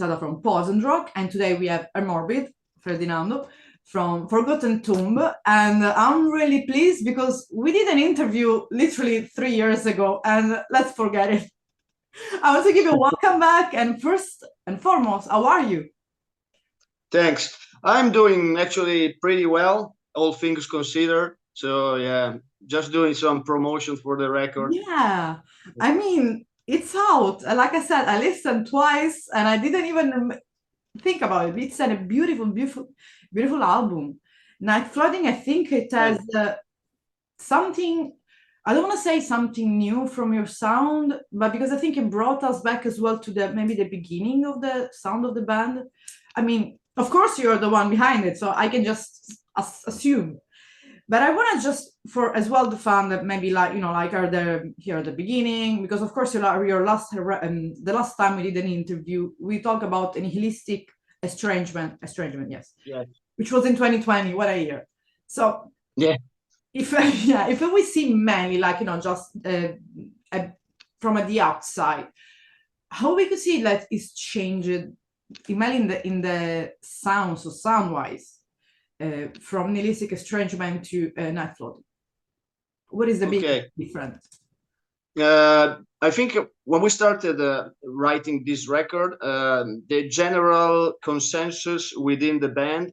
Sada from Poison Rock, and today we have Herr Morbid, Ferdinando, from Forgotten Tomb. And I'm really pleased because we did an interview literally 3 years ago, and let's forget it. I want to give you a welcome back, and first and foremost, how are you? Thanks. I'm doing actually pretty well, all things considered. So yeah, just doing some promotion for the record. Yeah, I mean, it's out. Like I said, I listened twice and I didn't even think about it. It's a beautiful, beautiful, beautiful album. Nighfloating, I think it has something, I don't want to say something new from your sound, but because I think it brought us back as well to the maybe the beginning of the sound of the band. I mean, of course you're the one behind it, so I can just assume. But I want to just for as well the fan that maybe like are there here at the beginning, because of course your last the last time we did an interview we talked about a nihilistic estrangement, yes, Yeah. which was in 2020. What a year! So yeah, if if we see many like just from the outside, how we could see that is changed, in the sound, so sound wise. From nihilistic estrangement to Nighfloating. What is the big difference? I think when we started writing this record, the general consensus within the band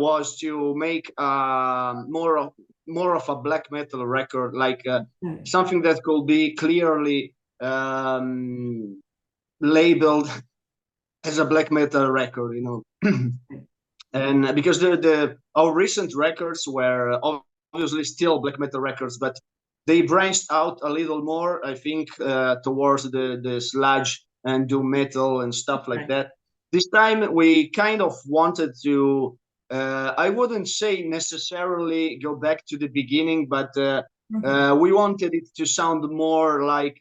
was to make more of a black metal record, like something that could be clearly labeled as a black metal record, And because our recent records were obviously still black metal records, but they branched out a little more, I think, towards the sludge and doom metal and stuff like that. This time we kind of wanted to, I wouldn't say necessarily go back to the beginning, but we wanted it to sound more like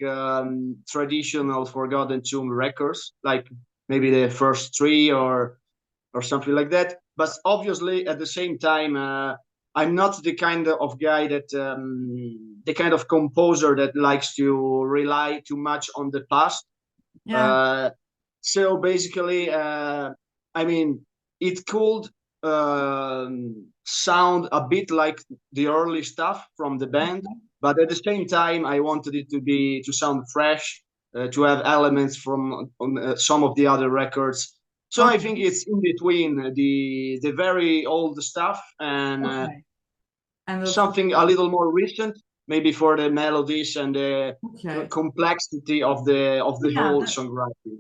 traditional Forgotten Tomb records, like maybe the first three or something like that. But obviously, at the same time, I'm not the kind of guy that the kind of composer that likes to rely too much on the past. Yeah. So basically, I mean, it could sound a bit like the early stuff from the band, but at the same time, I wanted it to sound fresh, to have elements from some of the other records. So I think it's in between the very old stuff and something a little more recent, maybe for the melodies and the complexity of the whole songwriting.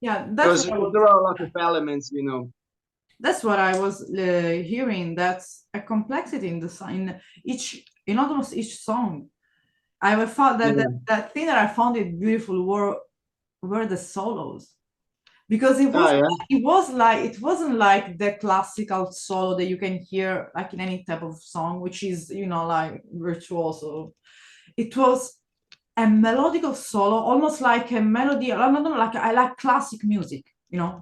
Yeah, because there are a lot of elements, That's what I was hearing. That's a complexity in in almost each song. I thought that that thing that I found it beautiful were the solos. Because it wasn't like the classical solo that you can hear like in any type of song, which is like virtuoso. It was a melodical solo, almost like a melody. I don't know, like I like classic music,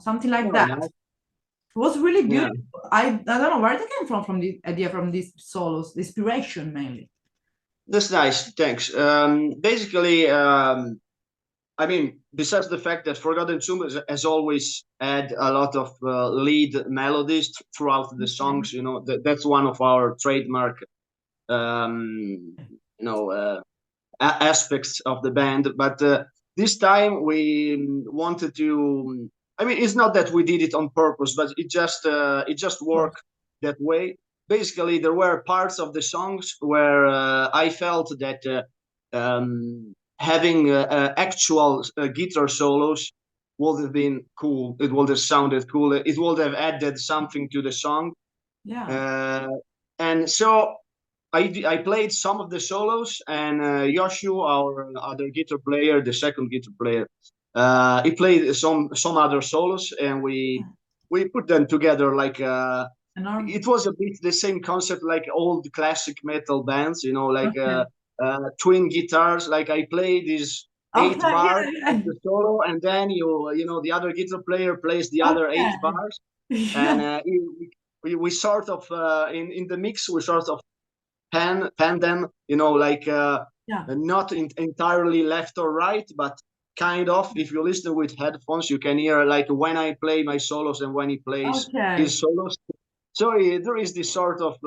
something like that. It was really beautiful. I don't know where they came from the idea, from these solos, the inspiration mainly. That's nice, thanks. Basically, I mean, besides the fact that Forgotten Tomb has always had a lot of lead melodies throughout the songs, that's one of our trademark, aspects of the band. But this time we wanted to. I mean, it's not that we did it on purpose, but it just worked that way. Basically, there were parts of the songs where I felt that having actual guitar solos would have been cool. It would have sounded cool. It would have added something to the song. Yeah. And so I played some of the solos, and Yoshu, our other guitar player, the second guitar player, he played some other solos, and we put them together like it was a bit the same concept like old classic metal bands, like twin guitars. Like I play these 8 bars of the solo, and then the other guitar player plays the other 8 bars, and we sort of in the mix we sort of pan them, like not entirely left or right, but kind of. If you listen with headphones, you can hear like when I play my solos and when he plays his solos. So there is this sort of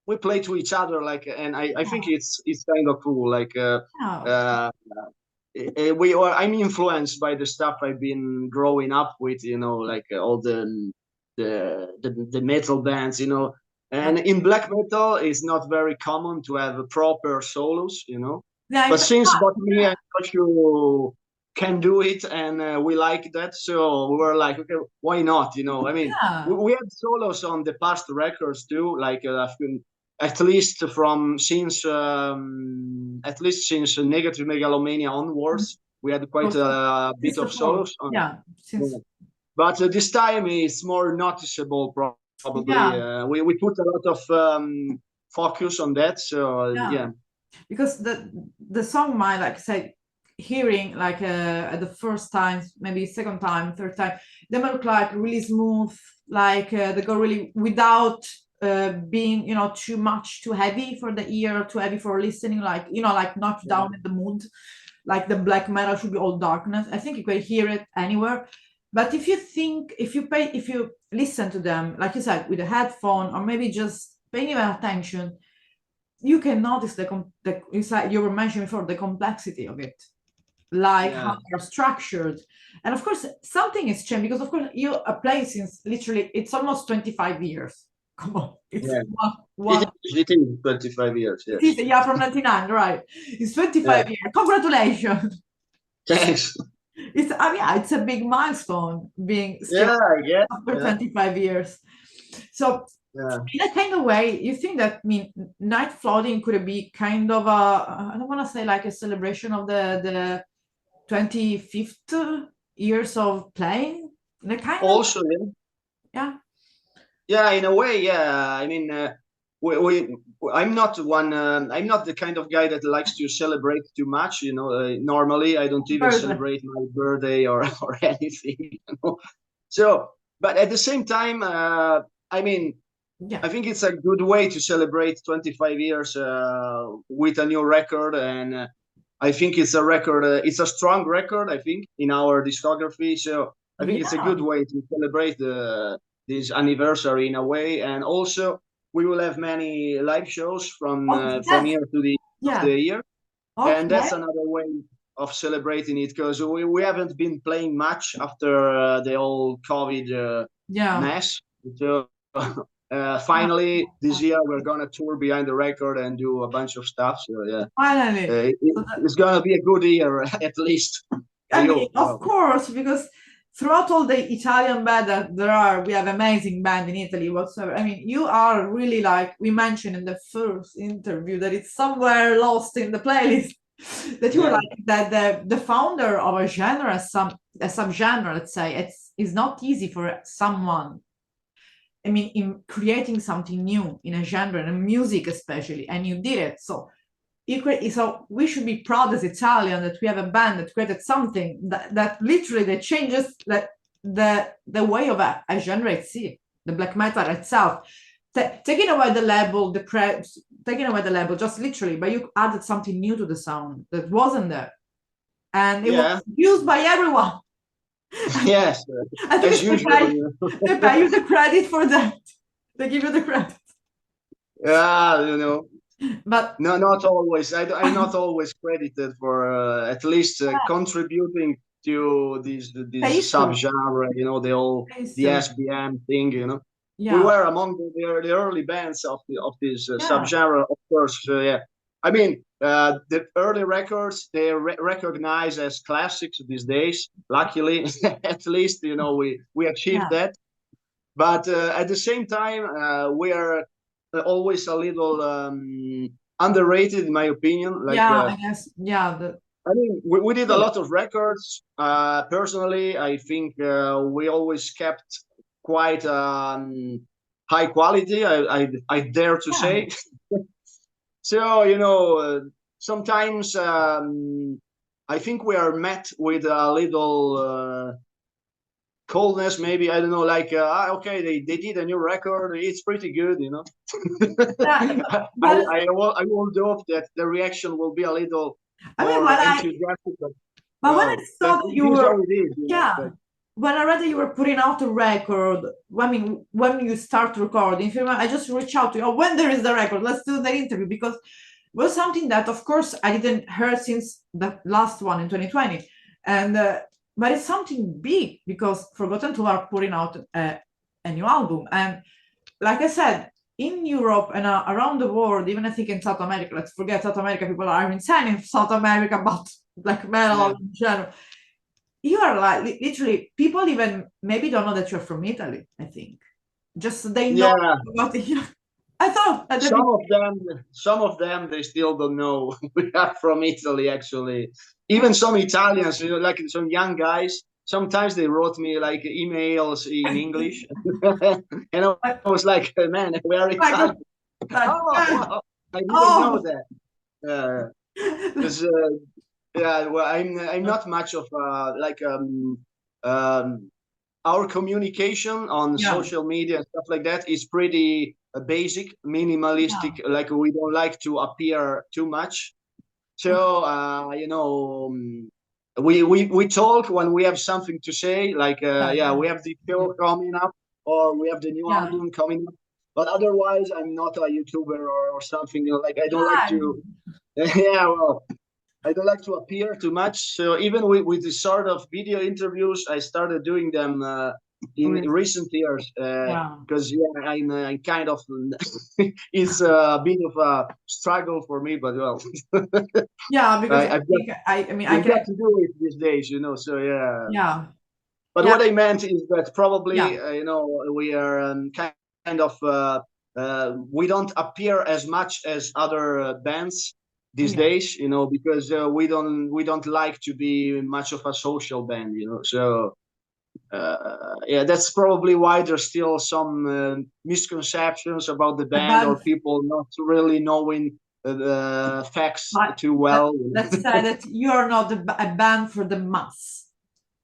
we play to each other, like, and I think it's kind of cool. Like I'm influenced by the stuff I've been growing up with, like all the metal bands, and in black metal it's not very common to have proper solos, but since Botany and Joshua can do it, and we like that, so we're like, okay, why not? I mean, we had solos on the past records too, like at least since Negative Megalomania onwards, we had quite a bit of solos. But this time it's more noticeable, probably. We put a lot of focus on that, so yeah. Because the song might, like say, hearing like at the first time, maybe second time, third time, they might look like really smooth, like they go really without being too heavy for the ear, too heavy for listening, like like not down in the mood, like the black metal should be all darkness. I think you can hear it anywhere. But if you listen to them, like you said, with a headphone or maybe just paying even attention, you can notice you were mentioning before, the complexity of it, like how they're structured. And of course something has changed, because of course you are playing since literally it's almost 25 years. Come on, it's it is 25 years. Yes. It is, from 99, right? It's 25 years. Congratulations. Thanks. It's a big milestone being still after 25 years. So in a kind of way, you think that Nighfloating could be kind of I don't want to say like a celebration of the 25th years of playing, in a kind also of in a way, I mean, I'm not the kind of guy that likes to celebrate too much, normally I don't even celebrate my birthday or anything, so, but at the same time, I mean, I think it's a good way to celebrate 25 years with a new record, and I think it's a record, it's a strong record, I think, in our discography, so I think it's a good way to celebrate this anniversary in a way. And also we will have many live shows from here to the end of the year, and that's another way of celebrating it, because we haven't been playing much after the whole COVID mess, so finally this year we're gonna tour behind the record and do a bunch of stuff, so finally it's gonna be a good year at least. I mean, of course, because throughout all the Italian band that we have amazing band in Italy whatsoever. I mean, you are really, like we mentioned in the first interview, that it's somewhere lost in the playlist, that you were like that the founder of a genre, a subgenre, let's say. It's not easy for someone, I mean, in creating something new in a genre, in music especially, and you did it. So we should be proud as Italian that we have a band that created something that literally that changes the way of a genre itself, the black metal itself. Taking away the label, taking away the label, just literally, but you added something new to the sound that wasn't there, and it was used by everyone. Yes, as usual. They pay you the credit for that. They give you the credit. But no, not always. I'm not always credited for at least contributing to this subgenre. The SBM thing. We were among the early bands of this subgenre, of course. I mean, the early records, they recognize as classics these days. Luckily, at least we achieved that. But at the same time, we are always a little underrated, in my opinion. Like, I guess. I mean, we did a lot of records. Personally, I think we always kept quite high quality. I dare to say. So sometimes I think we are met with a little coldness, maybe, I don't know, like okay, they did a new record, it's pretty good, you know. Yeah, I will hope that the reaction will be a little I mean, more enthusiastic, but when I well, saw that that you this is were, how it is, you know. yeah, But when I read that you were putting out a record, I mean, when you start recording, if you remember, I just reached out to you, oh, when there is the record, let's do the interview, because it was something that, of course, I didn't hear since the last one in 2020. And, but it's something big because Forgotten to are putting out a new album. And like I said, in Europe and around the world, even I think in South America, let's forget South America, people are insane in South America about black metal yeah, in general. You are like literally, people even maybe don't know that you're from Italy, I think. Just they know yeah. about it. I thought at the Some of them, they still don't know we are from Italy. Actually, even some Italians, you know, like some young guys. Sometimes they wrote me like emails in English, and beginning, I was like, "Man, we are like, Italian." like, Oh, wow, I didn't know oh, that. Because yeah, well, I'm not much of um, our communication on yeah, social media and stuff like that is pretty basic, minimalistic. yeah, Like we don't like to appear too much. okay, So you know, we talk when we have something to say. Like yeah, yeah, we have the show coming up, or we have the new yeah, album coming up. But otherwise, I'm not a YouTuber or something. You know, like I don't like yeah, to. Yeah, well, I don't like to appear too much. So even with this sort of video interviews, I started doing them in recent years yeah, because yeah, I'm kind of it's a bit of a struggle for me, but well, yeah, because I I've got think I mean I you've can, got to do it these days, you know. So yeah, yeah, but yeah, what I meant is that probably yeah, you know we are kind of we don't appear as much as other bands these yeah, days, you know, because we don't like to be much of a social band, you know. So yeah, that's probably why there's still some misconceptions about the band but or people not really knowing the facts but too well. let's say that you are not a band for the mass,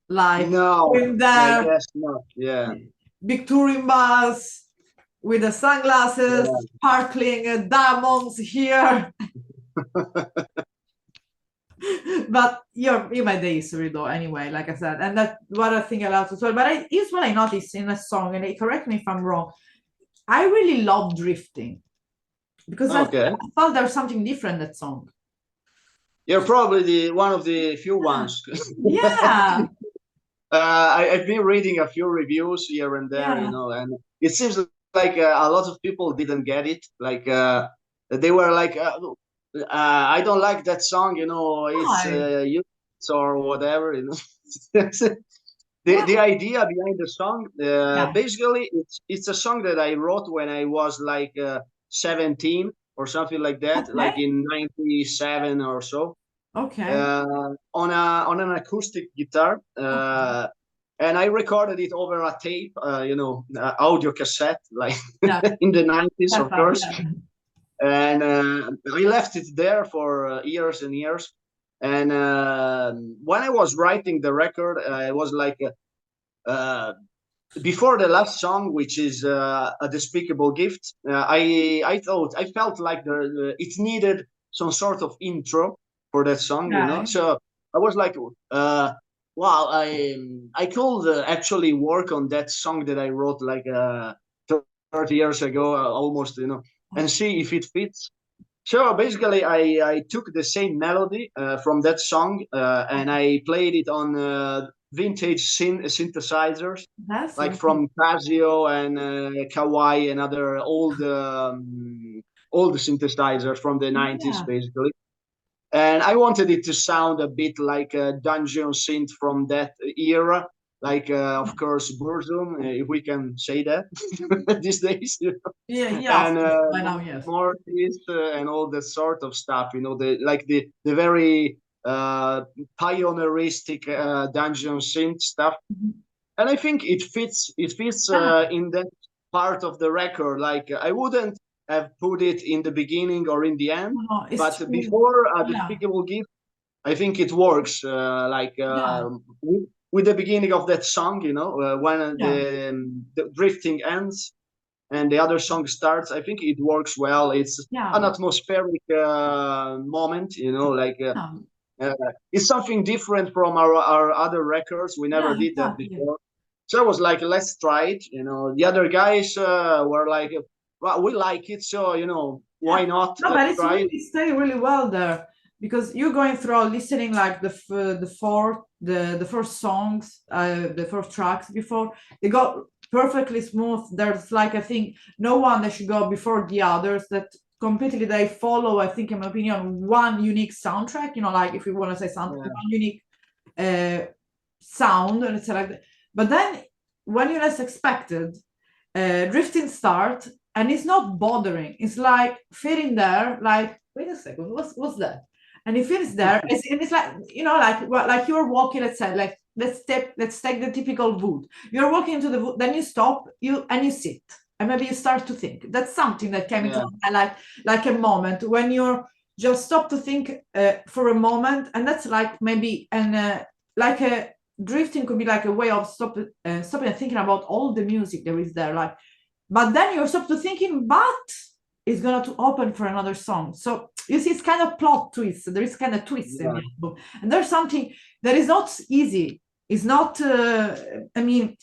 like No, in I there, guess not. Yeah, big touring bus with the sunglasses, yeah. sparkling diamonds here. But you're in my day history though, anyway, like I said, and that's what I think about as well. But here's what I noticed in a song, and correct me if I'm wrong. I really love drifting because Okay. I thought there's something different in that song. You're probably the one of the few ones. Yeah, I've been reading a few reviews here and there, you yeah. know, and it seems like a lot of people didn't get it. Like they were like, I don't like that song, you know, it's Why? useless or whatever, you know. The What? idea behind the song, Yeah. basically, it's a song that I wrote when I was like 17 or something like that, like Okay. in '97 or so Okay. on an acoustic guitar, and I recorded it over a tape, you know, audio cassette, like Yeah. in the '90s, That's of course. yeah. And I left it there for years and years. And when I was writing the record, I was like. Uh, Before the last song, which is a despicable gift, I felt like it needed some sort of intro for that song, you know. Okay. So I was like, wow, I could actually work on that song that I wrote like 30 years ago, almost, you know, and see if it fits. So basically, I took the same melody from that song and I played it on vintage synthesizers, That's like really from Casio and Kawai and other old synthesizers from the '90s, yeah. basically. And I wanted it to sound a bit like a dungeon synth from that era, like of course Burzum, if we can say that these days, Yeah, yeah, of and course. By now, yes. Mortis and all that sort of stuff. You know, the very pioneeristic dungeon synth stuff, Mhm. and I think it fits Yeah. in that part of the record. Like I wouldn't have put it in the beginning or in the end, No, it's but true. before Yeah. Despicable Gift, I think it works. Yeah. with the beginning of that song, when Yeah. the drifting ends and the other song starts. I think it works well. It's Yeah. an atmospheric moment, like Yeah. it's something different from our other records. We never Yeah, did that exactly. before. So I was like, let's try it. The other guys were like, well, we like it, so Yeah. why not? No, but Let's it's try it. really stay really well there because you're going through listening like the first songs, the first tracks before they got perfectly smooth. There's like I think no one that should go before the others that completely they follow. I think in my opinion one unique soundtrack. Like if you want to say something, Yeah, one unique uh, sound, let's say like that. But then when you less expected, drifting start and it's not bothering. It's like fitting there, like, wait a second, what's that? And it feels there, and it's like, like you're walking, let's say, like let's take the typical wood. You're walking into the wood, then you stop, and you sit. And maybe you start to think. That's something that came into yeah, my life, like a moment when you're just stop to think for a moment, and that's like maybe like a drifting could be like a way of stopping and thinking about all the music there is there, like, but then you're stop to thinking, but it's gonna to open for another song. So you see, it's kind of plot twist. There is kind of twist in the yeah, album, and there's something that is not easy. It's not. I mean,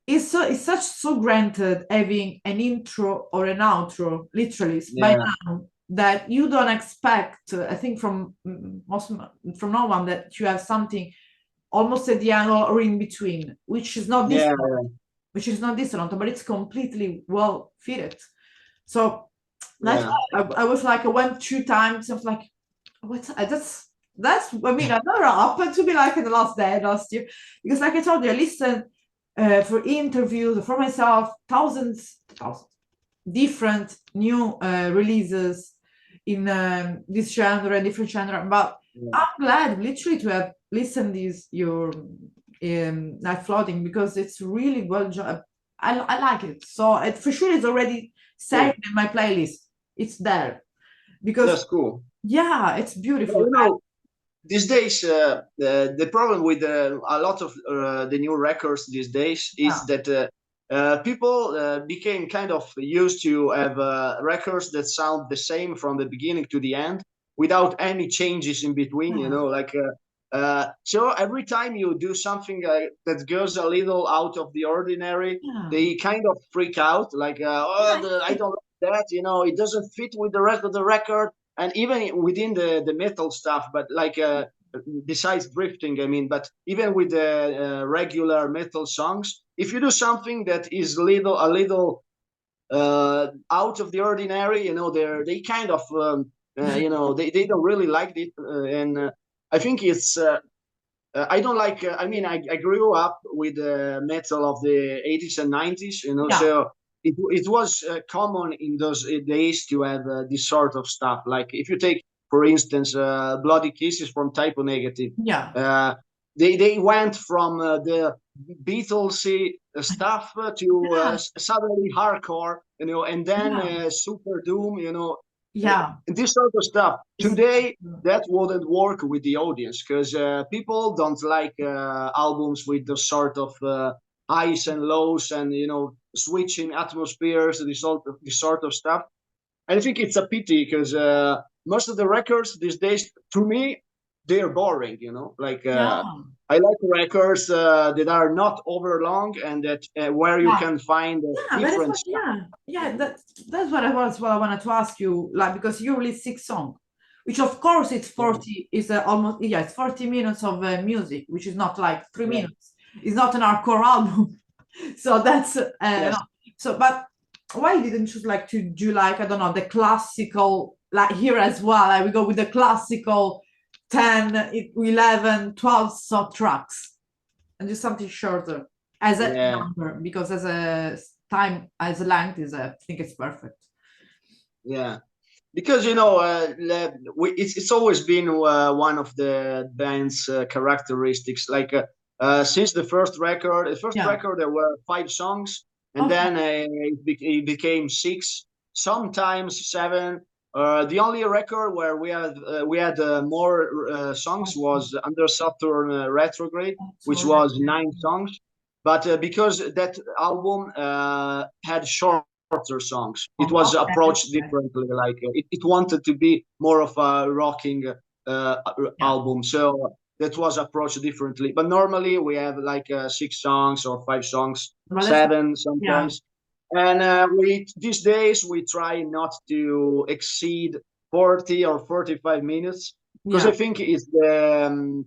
it's so granted having an intro or an outro, literally by yeah, now that you don't expect. I think from no one that you have something almost at the end or in between, yeah, which is not dissonant, but it's completely well fitted. So that's yeah, why I was like, I went 2 times. I was like, what's that's I mean, I never happened to be like in the last year, because like I told you, I listened for interviews for myself, thousands different new releases in this genre and different genre. But yeah. I'm glad literally to have listened your Nighfloating, because it's really well job. I like it. So it for sure is already saved Cool. in my playlist. It's there because That's cool. yeah, it's Well, beautiful. these days, the problem with a lot of the new records these days Yeah, is that people became kind of used to have records that sound the same from the beginning to the end without any changes in between. yeah, Like so every time you do something that goes a little out of the ordinary, yeah, they kind of freak out. Like, oh, I don't like that. It doesn't fit with the rest of the record, and even within the metal stuff, but like besides drifting, I mean, but even with the regular metal songs, if you do something that is a little out of the ordinary, they kind of they don't really like it, and I think it's I don't like. I mean, I grew up with metal of the 80s and 90s, yeah, so it was common in those days to have this sort of stuff. Like if you take, for instance, Bloody Kisses from Typo Negative, yeah, uh, they went from the Beatlesy stuff to yeah, suddenly hardcore, and then yeah, super doom, uh, yeah. this sort of stuff. It's, Today, that wouldn't work with the audience because people don't like albums with the sort of highs and lows and switching atmospheres, this sort of stuff. I think it's a pity because most of the records these days, to me, they're boring. Like yeah. I like records that are not over long and that where you Yeah. can find Yeah, that is different what, stuff. yeah, that's what I wanted to ask you, like, because you released 6 songs, which of course it's Yeah, 40, is almost, yeah, it's 40 minutes of music, which is not like three yeah, minutes. It's not an hardcore album. So that's, no. yes. So, but why didn't you choose like to do like, I don't know, the classical, like here as well, like we go with the classical 10, 11, 12 sub tracks and do something shorter as a Yeah. number, because as a time, as a length is I think it's perfect. Yeah, because it's always been one of the band's characteristics. Like since the first record, Yeah. there were 5 songs, and Okay. then it became 6, sometimes 7, The only record where we had more songs was Under Saturn Retrograde, which was 9 songs. But because that album had shorter songs, it was approached differently. Like it wanted to be more of a rocking album, so that was approached differently. But normally we have like 6 songs or 5 songs, 7 sometimes. And these days we try not to exceed 40 or 45 minutes because I think it's the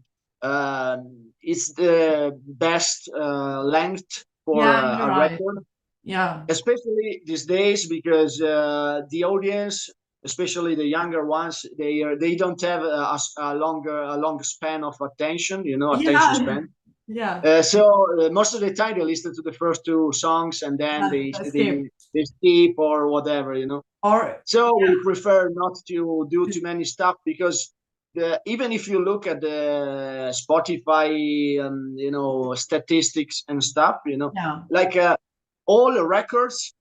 best length for a record. Yeah, Especially these days because the audience, especially the younger ones, they don't have a long span of attention, attention span. Yeah. So most of the time they listen to the first 2 songs and then they skip or whatever, So we prefer not to do too many stuff because even if you look at the Spotify, statistics and stuff, like all the records,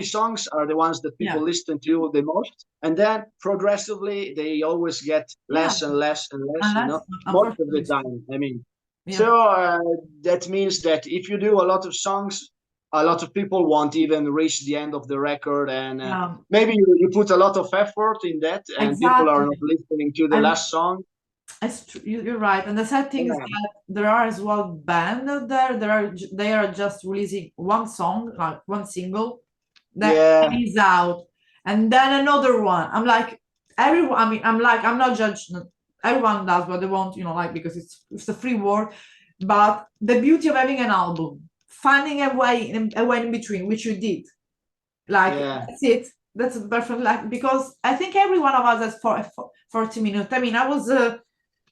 songs are the ones that people listen to the most, and then progressively they always get less and less and less, most of the time. I mean. So that means that if you do a lot of songs, a lot of people won't even reach the end of the record, and maybe you put a lot of effort in that, and people are not listening to the last song. You're right, and the sad thing is that there are as well bands out there. They are just releasing one song, like one single, that is out, and then another one. I'm like everyone. I mean, I'm not judging. Everyone does what they want, because it's a free world. But the beauty of having an album, finding a way in between, which you did, that's it. That's perfect. Because I think every one of us has 40 minutes. I mean, I was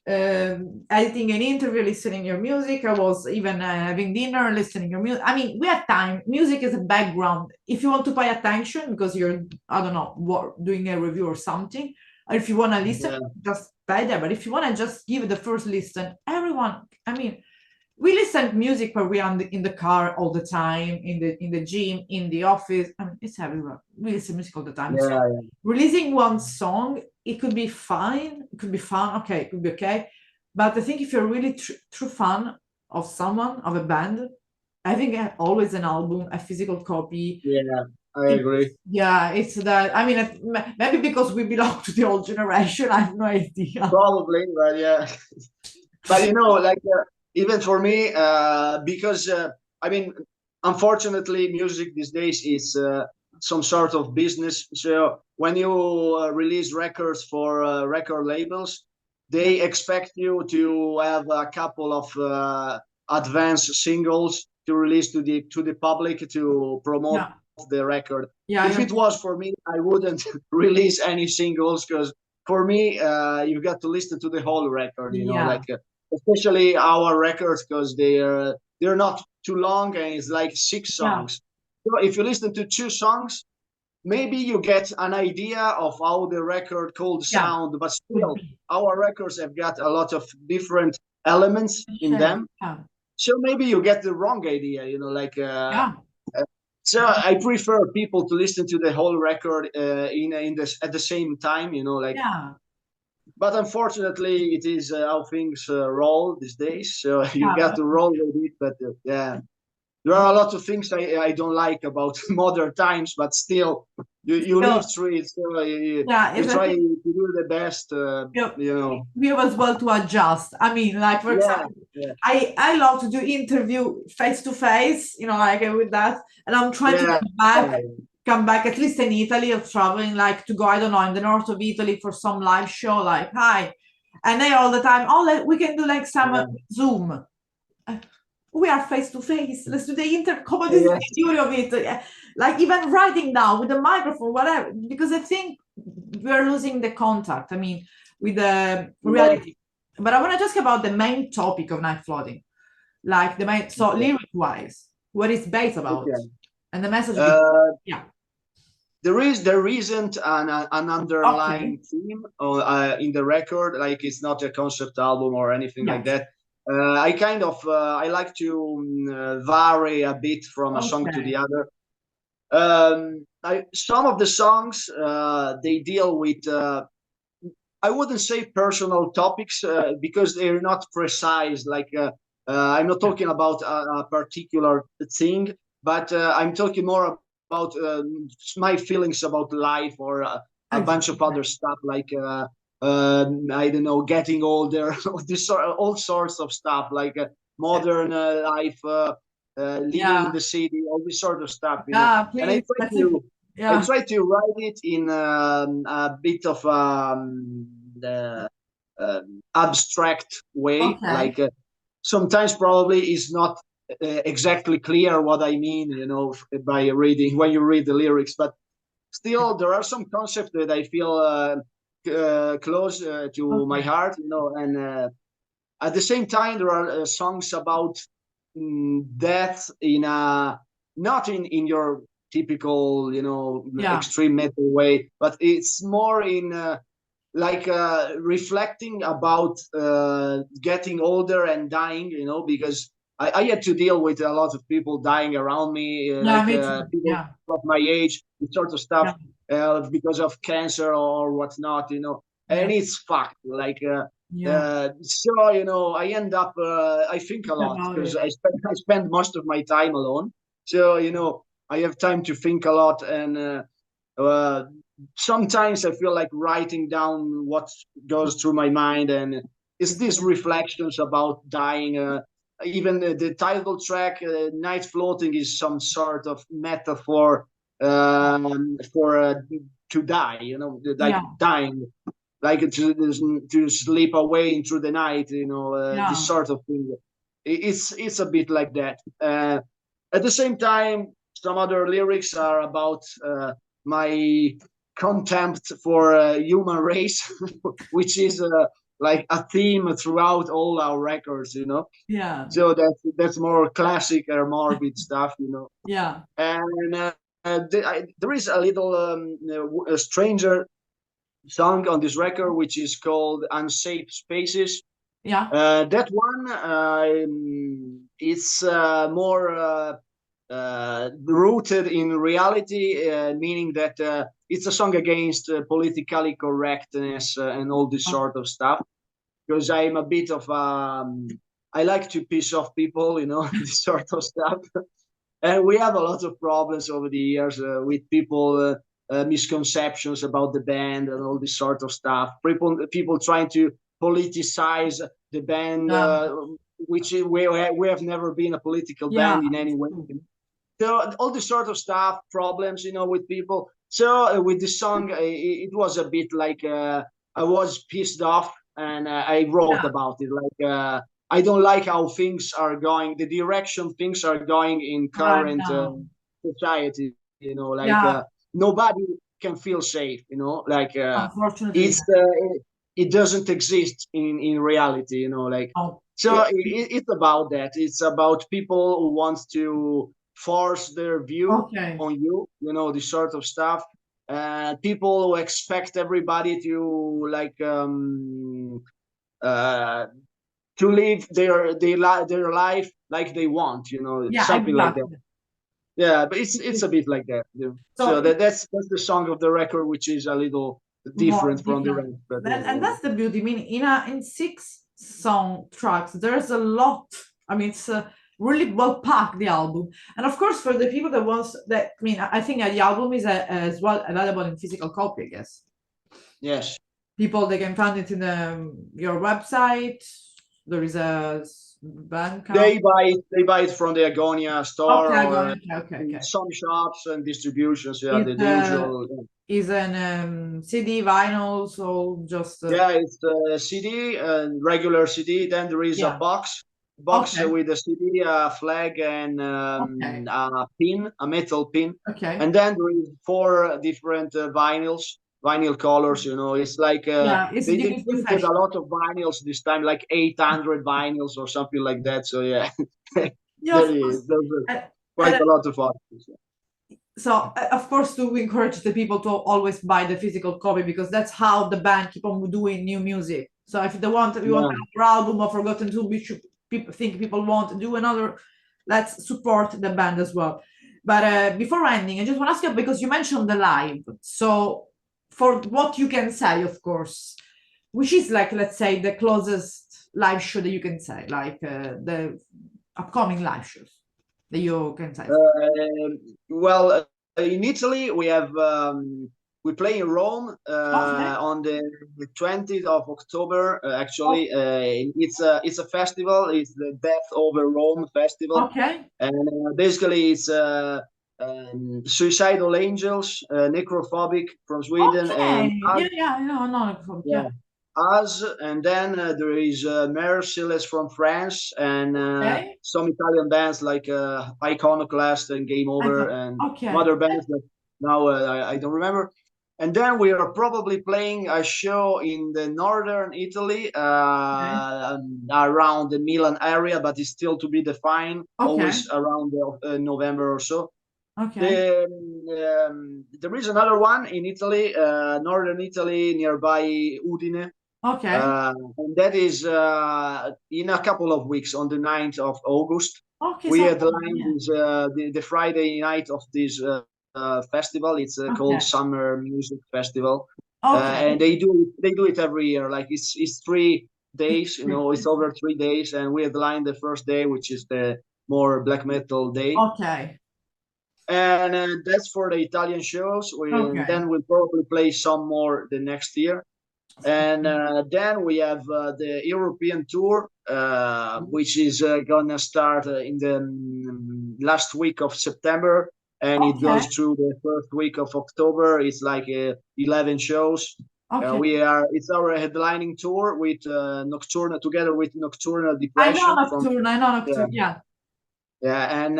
editing an interview, listening your music. I was even having dinner, listening your music. I mean, we have time. Music is a background. If you want to pay attention because you're, I don't know, doing a review or something, or if you want to listen, just pay there. But if you want to just give it the first listen, everyone, I mean, we listen to music where we are in the car all the time, in the gym, in the office. I mean, it's everywhere. We listen to music all the time. Releasing one song, it could be fine. It could be fun. Okay, it could be okay. But I think if you're really true fan of someone, of a band, I think always an album, a physical copy. Yeah, I agree. It's that. I mean, maybe because we belong to the old generation, I have no idea. Probably, but yeah. But like even for me, because I mean, unfortunately, music these days is some sort of business. So when you release records for record labels, they expect you to have a couple of advanced singles to release to the public to promote the record. If it was for me, I wouldn't release any singles because for me, you've got to listen to the whole record. Like especially our records because they're not too long and it's like 6 songs. So if you listen to 2 songs, maybe you get an idea of how the record could sound, but still our records have got a lot of different elements in them. So maybe you get the wrong idea, so I prefer people to listen to the whole record at the same time, But unfortunately, it is how things roll these days. So you got to roll with it. But there are a lot of things I don't like about modern times, but still, you live through it. So you try to do the best, We have as well to adjust. I mean, like, for example, I love to do interview face to face, with that. And I'm trying to come back, at least in Italy, of traveling, like to go, I don't know, in the north of Italy for some live show, like, hi. And they all the time, we can do like some Zoom. We are face to face. Let's do the come on, this is the beauty of it. Like even writing down with the microphone, whatever, because I think we're losing the contact. I mean, with the reality. But I want to talk about the main topic of Nighfloating, like the main. So lyric-wise, what it's based about, and the message. There isn't an underlying theme in the record. Like it's not a concept album or anything like that. I kind of I like to vary a bit from a song to the other. some of the songs they deal with I wouldn't say personal topics because they're not precise. Like I'm not talking about a particular thing, but I'm talking more about my feelings about life or a bunch of other stuff like I don't know, getting older, all sorts of stuff like modern life, living in the city, all this sort of stuff, you know. Yeah, And I please. try That's it. to I Yeah. try to write it in a bit of the, abstract way. Okay. Like sometimes probably is not exactly clear what I mean, you know, by reading when you read the lyrics. But still, there are some concepts that I feel close to my Okay. heart, you know, and at the same time, there are songs about death in a not in your typical, you know, Yeah. extreme metal way, but it's more in like reflecting about getting older and dying, you know, because I had to deal with a lot of people dying around me, Yeah, like me too. people Yeah. of my age, this sort of Yeah. stuff, because of cancer or whatnot, you know, Yeah. and it's fucked. Like, Yeah. so you know, I end up, I think a Think lot about because it. I spend most of my time alone. So you know, I have time to think a lot and. Uh, Sometimes I feel like writing down what goes through my mind, and it's these reflections about dying. Even the title track, "Nighfloating," is some sort of metaphor for to die. You know, like Yeah. dying, like to sleep away into the night. You know, this Yeah. sort of thing. It's a bit like that. At the same time, some other lyrics are about my contempt for human race, which is like a theme throughout all our records, you know. Yeah. So that's more classic or morbid stuff, you know. Yeah. And there is a little a stranger song on this record which is called "Unsafe Spaces." Yeah. That one it's more rooted in reality, meaning that it's a song against politically correctness and all this Oh, sort of stuff. Because I'm a bit of I like to piss off people, you know, this sort of stuff. And we have a lot of problems over the years with people misconceptions about the band and all this sort of stuff. People trying to politicize the band, yeah. which we have never been a political Yeah. band in any way. So all this sort of stuff, problems, you know, with people. So with this song, it was a bit like I was pissed off, and I wrote Yeah. about it. Like I don't like how things are going, the direction things are going in Right current now. society. You know, like Yeah. nobody can feel safe. You know, like Unfortunately. it's it doesn't exist in reality. You know, like Oh, so it's about that. It's about people who want to force their view okay. on you, you know, this sort of stuff. People who expect everybody to like uh, to live their life like they want, you know, Yeah, something like that. exactly. Yeah, but it's a bit like that. You know? So So that's the song of the record, which is a little more different from the different. rest. But And that's the beauty. I mean, in 6 song tracks, there's a lot. I mean, it's really well packed, the album. And of course, for the people that wants that, I mean, I think the album is as well available in physical copy, I guess. yes, People, they can find it in your website. There is a bank account. they buy it from the Agonia Okay, store I got or it. Okay, okay, okay. some shops and distributions. Yeah, It the usual. is an CD, vinyl, so just Yeah, it's a CD, a regular CD. Then there is a yeah. box Okay, with a CD, a flag, and okay, a pin, a metal pin. okay. And then there is four different vinyl colors. You know, it's like Yeah, it's they giving printed professional. a lot of vinyls this time, like 800 vinyls or something like that. So yeah, Yeah, of there is course. there's quite And a lot of artists. so, of course, to encourage the people to always buy the physical copy because that's how the band keep on doing new music. So if they want, we want Yeah, another album or Forgotten to, we should people think people want to do another. Let's support the band as well. But before ending, I just want to ask you, because you mentioned the live. So for what you can say, of course, which is like, let's say, the closest live show that you can say, like the upcoming live shows that you can say? Well, in Italy, we play in Rome Okay. on the 20th of October. Actually, it's a festival. It's the Death Over Rome festival, Okay. and basically it's Suicidal Angels, Necrophobic from Sweden, and Okay. Yeah, yeah, no, yeah, yeah. us, and then there is Merciless from France, and Okay. some Italian bands like Iconoclast and Game I Over, got, and some okay. other bands that now I don't remember. And then we are probably playing a show in the northern Italy, Okay. around the Milan area, but it's still to be defined. Okay. Always around November or so. Okay. There is another one in Italy, northern Italy, nearby Udine, Okay. and that is in a couple of weeks, on the 9th of August. Okay. We So, headline yeah. this the Friday night of this festival. It's called Okay. Summer Music Festival, and Okay. they do it every year. Like it's 3 days, you know, it's over 3 days, and we headline the first day, which is the more black metal day. Okay. And that's for the Italian shows. Okay. Then we'll probably play some more the next year. And then we have the European tour, which is gonna start in the last week of September, and it Okay. goes through the first week of October. It's like 11 shows. Okay. It's our headlining tour with Nocturna, together with Nocturnal I know Depression from, Nocturne. I know yeah, Nocturne. Yeah. yeah, and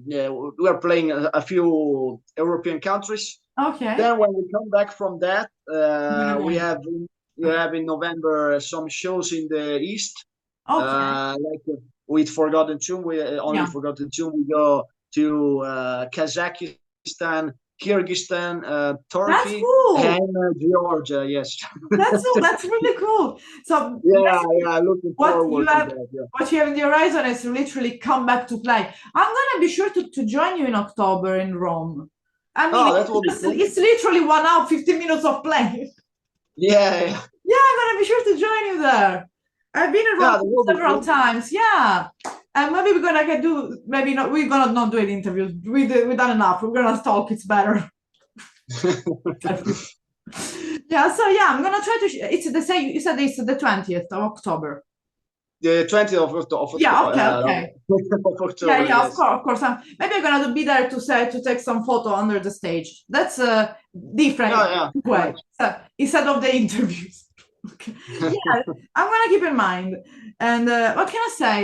yeah, we are playing a few European countries. Okay. Then when we come back from that, I'm gonna we wait. Okay. have in November some shows in the east, Okay. like with Forgotten Tomb. We only Yeah. Forgotten Tomb. We go to Kazakhstan, Kyrgyzstan, That's Turkey, cool. and Georgia. Yes. That's really cool. So Yeah, basically, yeah. Looking what you forward to have that. Yeah. what you have in the horizon is to literally come back to play. I'm gonna be sure to join you in October in Rome. I mean, Oh, that will be cool. it's literally 1 hour, 15 minutes of playing. Yeah, yeah. Yeah, I'm gonna be sure to join you there. I've been in Yeah, Rome that will be several cool. times. Yeah. And maybe we're gonna get do maybe not we're gonna not do an interview. We've done enough. We're gonna talk, it's better. Yeah, so yeah, I'm gonna try to it's the same, you said it's the 20th of October. The 20th of October. Yeah, okay, okay. Of Yeah, October, yeah, yes. of course. Maybe I'm gonna be there to take some photo under the stage. That's a different Yeah, way, right. so, instead of the interviews. Okay. Yeah, I'm gonna keep in mind. And what can I say,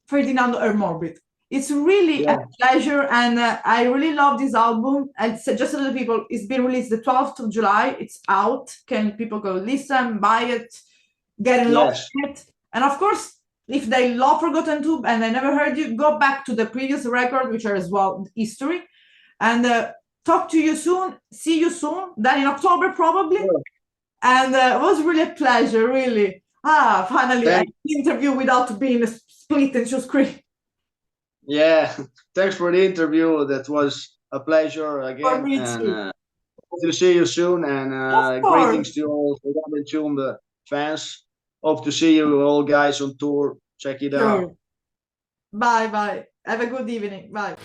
Ferdinando Herr Morbid? It's really a Yeah, pleasure, and I really love this album. And so just to the people, it's been released the 12th of July. It's out. Can people go listen, buy it, get in love yes. with it? And of course, if they love Forgotten Tube and they never heard you, go back to the previous record, which are as well history. And talk to you soon. See you soon. Then in October, probably. Sure. And it was really a pleasure, really. Finally, an interview without being split into screen. Yeah, thanks for the interview. That was a pleasure For again, me and too. hope to see you soon. And Of course. greetings to all Forgotten Tomb fans. Hope to see you all guys on tour. Check it out. Sure. Bye bye. Have a good evening. Bye.